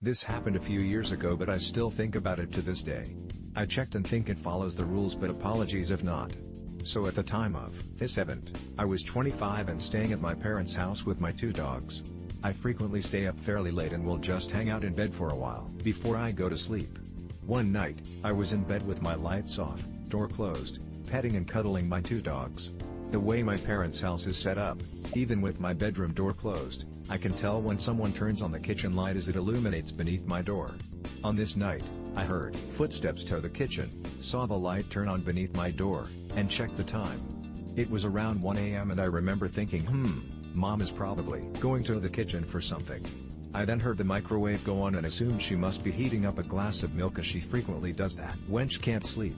This happened a few years ago, but I still think about it to this day. I checked and think it follows the rules, but apologies if not. So at the time of this event, I was 25 and staying at my parents' house with my 2 dogs. I frequently stay up fairly late and will just hang out in bed for a while before I go to sleep. One night, I was in bed with my lights off, door closed, petting and cuddling my 2 dogs. The way my parents' house is set up, even with my bedroom door closed, I can tell when someone turns on the kitchen light as it illuminates beneath my door. On this night, I heard footsteps to the kitchen, saw the light turn on beneath my door, and checked the time. It was around 1 a.m. and I remember thinking, Mom is probably going to the kitchen for something. I then heard the microwave go on and assumed she must be heating up a glass of milk, as she frequently does that when she can't sleep.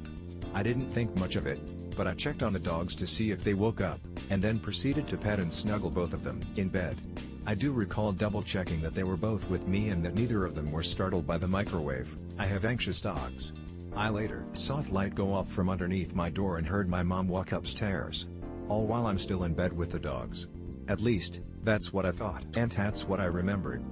I didn't think much of it, but I checked on the dogs to see if they woke up, and then proceeded to pet and snuggle both of them in bed. I do recall double checking that they were both with me and that neither of them were startled by the microwave. I have anxious dogs. I later saw a light go off from underneath my door and heard my mom walk upstairs. All while I'm still in bed with the dogs. At least, that's what I thought, and that's what I remembered.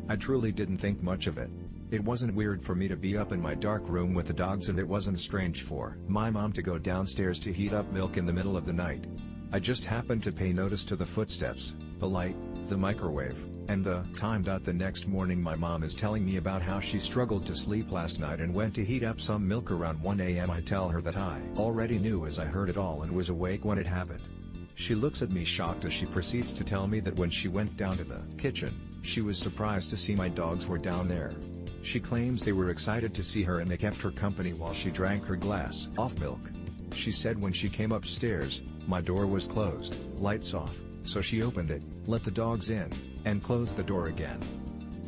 I truly didn't think much of it. It wasn't weird for me to be up in my dark room with the dogs, and it wasn't strange for my mom to go downstairs to heat up milk in the middle of the night. I just happened to pay notice to the footsteps, the light, the microwave, and the time. The next morning my mom is telling me about how she struggled to sleep last night and went to heat up some milk around 1 a.m. I tell her that I already knew, as I heard it all and was awake when it happened. She looks at me shocked as she proceeds to tell me that when she went down to the kitchen, she was surprised to see my dogs were down there. She claims they were excited to see her and they kept her company while she drank her glass of milk. She said when she came upstairs, my door was closed, lights off, so she opened it, let the dogs in, and closed the door again.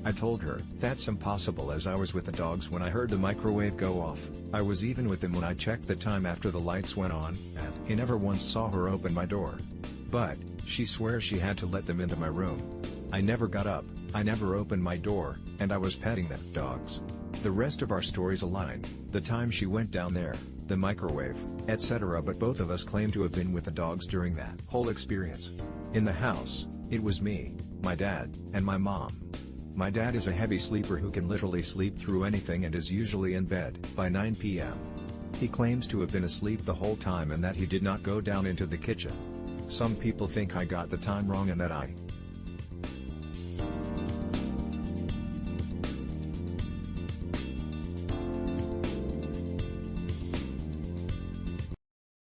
I told her that's impossible, as I was with the dogs when I heard the microwave go off. I was even with them when I checked the time after the lights went on, and I never once saw her open my door. But she swears she had to let them into my room. I never got up, I never opened my door, and I was petting the dogs. The rest of our stories align, the time she went down there, the microwave, etc. But both of us claim to have been with the dogs during that whole experience. In the house, it was me, my dad, and my mom. My dad is a heavy sleeper who can literally sleep through anything and is usually in bed by 9 p.m. He claims to have been asleep the whole time and that he did not go down into the kitchen. Some people think I got the time wrong and that I